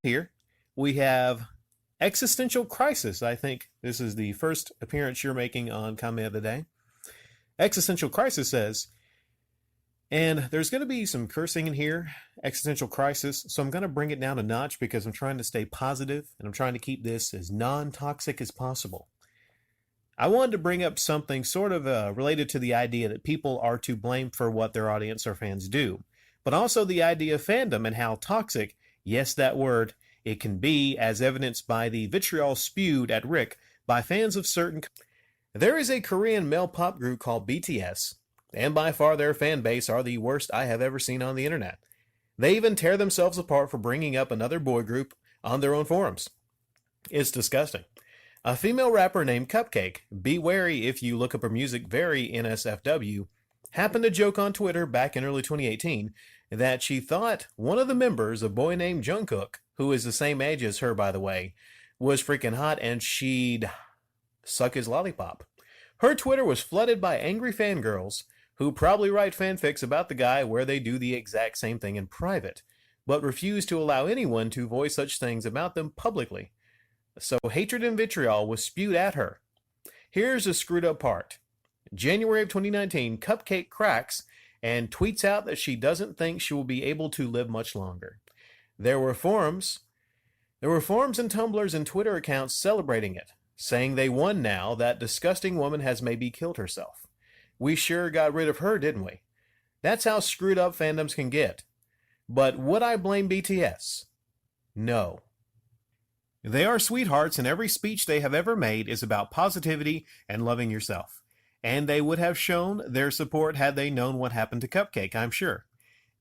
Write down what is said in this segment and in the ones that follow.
Here we have Existential Crisis. I think this is the first appearance you're making on Comment of the Day. Existential Crisis says, and there's going to be some cursing in here, Existential Crisis, so I'm going to bring it down a notch because I'm trying to stay positive and I'm trying to keep this as non-toxic as possible. I wanted to bring up something sort of related to the idea that people are to blame for what their audience or fans do, but also the idea of fandom and how toxic, yes, that word, it can be, as evidenced by the vitriol spewed at Rick by fans of certain. There is a Korean male pop group called BTS, and by far their fan base are the worst I have ever seen on the internet. They even tear themselves apart for bringing up another boy group on their own forums. It's disgusting. A female rapper named Cupcake, be wary if you look up her music, very NSFW, happened to joke on Twitter back in early 2018 that she thought one of the members, a boy named Jungkook, who is the same age as her by the way, was freaking hot and she'd suck his lollipop. Her Twitter was flooded by angry fangirls who probably write fanfics about the guy where they do the exact same thing in private, but refuse to allow anyone to voice such things about them publicly. So hatred and vitriol was spewed at her. Here's the screwed up part. January of 2019, Cupcake cracks and tweets out that she doesn't think she will be able to live much longer. There were forums and Tumblrs and Twitter accounts celebrating it, saying they won now, that disgusting woman has maybe killed herself. We sure got rid of her, didn't we? That's how screwed up fandoms can get. But would I blame BTS? No. They are sweethearts, and every speech they have ever made is about positivity and loving yourself. And they would have shown their support had they known what happened to Cupcake, I'm sure.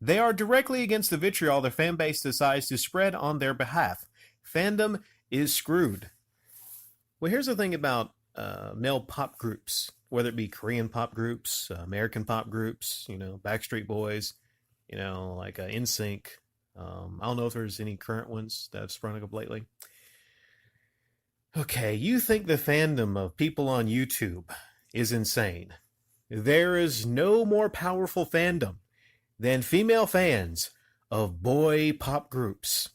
They are directly against the vitriol their fanbase decides to spread on their behalf. Fandom is screwed. Well, here's the thing about male pop groups, whether it be Korean pop groups, American pop groups, Backstreet Boys, like NSYNC. I don't know if there's any current ones that have sprung up lately. Okay, you think the fandom of people on YouTube is insane. There is no more powerful fandom than female fans of boy pop groups.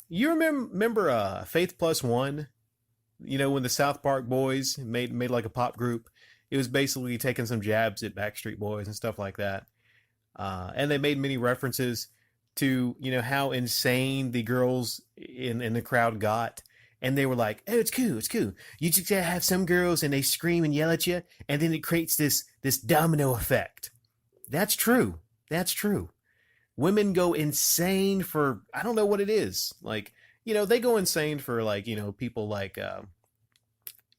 You remember Faith Plus One? When the South Park Boys made like a pop group, it was basically taking some jabs at Backstreet Boys and stuff like that. And they made many references to, how insane the girls in the crowd got. And they were like, oh, it's cool, it's cool. You just gotta have some girls and they scream and yell at you, and then it creates this domino effect. That's true. That's true. Women go insane for, I don't know what it is. Like, they go insane for like, people like,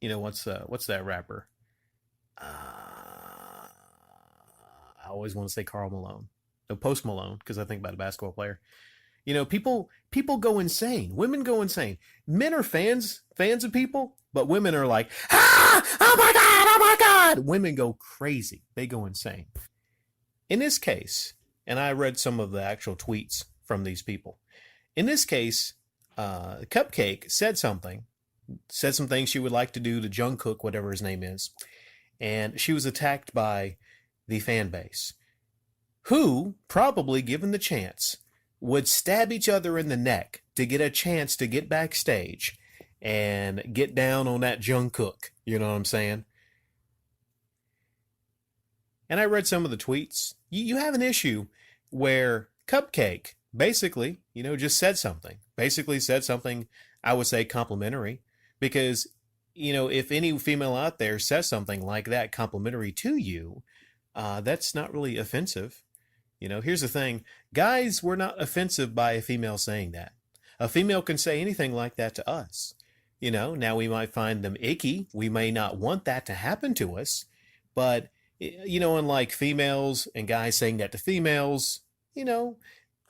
what's that rapper? I always want to say Karl Malone. No, Post Malone, because I think about a basketball player. People go insane. Women go insane. Men are fans of people, but women are like, ah, oh my God, oh my God. Women go crazy. They go insane. In this case, and I read some of the actual tweets from these people. In this case, Cupcake said some things she would like to do to Jungkook, whatever his name is. And she was attacked by the fan base, who, probably given the chance, would stab each other in the neck to get a chance to get backstage and get down on that Jungkook. You know what I'm saying? And I read some of the tweets. You have an issue where Cupcake basically, just said something. Basically said something, I would say, complimentary. Because, if any female out there says something like that complimentary to you, that's not really offensive. Here's the thing. Guys, we're not offensive by a female saying that. A female can say anything like that to us. Now we might find them icky. We may not want that to happen to us. But, unlike females and guys saying that to females,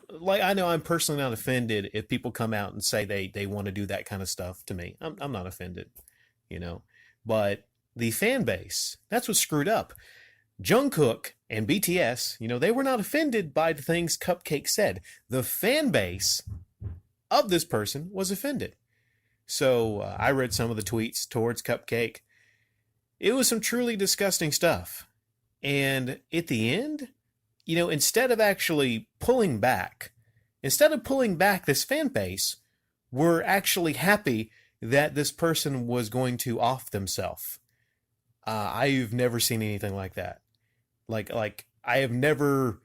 like I know I'm personally not offended if people come out and say they want to do that kind of stuff to me. I'm not offended, But the fan base, that's what's screwed up. Jungkook and BTS, they were not offended by the things Cupcake said. The fan base of this person was offended. So I read some of the tweets towards Cupcake. It was some truly disgusting stuff. And at the end, instead of pulling back this fan base were actually happy that this person was going to off themselves. I've never seen anything like that. Like I have never.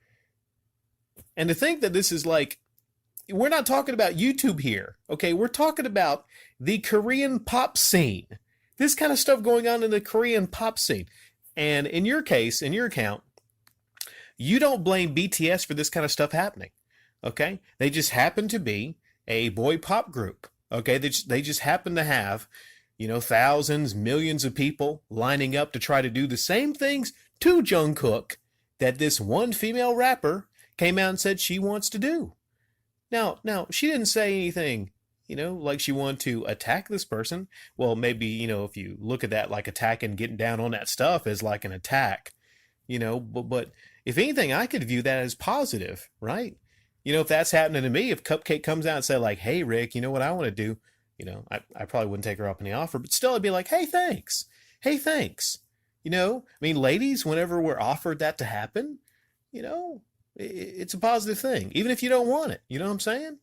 And to think that this is like, we're not talking about YouTube here, okay? We're talking about the Korean pop scene. This kind of stuff going on in the Korean pop scene. And in your case, in your account, you don't blame BTS for this kind of stuff happening, okay? They just happen to be a boy pop group, okay? They just happen to have, thousands, millions of people lining up to try to do the same things to Jungkook that this one female rapper came out and said she wants to do. Now, she didn't say anything, like she wanted to attack this person. Well, maybe, if you look at that like attacking, getting down on that stuff as like an attack, but if anything, I could view that as positive, right? If that's happening to me, if Cupcake comes out and say like, hey, Rick, you know what I want to do? I probably wouldn't take her up on the offer, but still I'd be like, hey, thanks. Hey, thanks. Ladies, whenever we're offered that to happen, it's a positive thing, even if you don't want it. You know what I'm saying?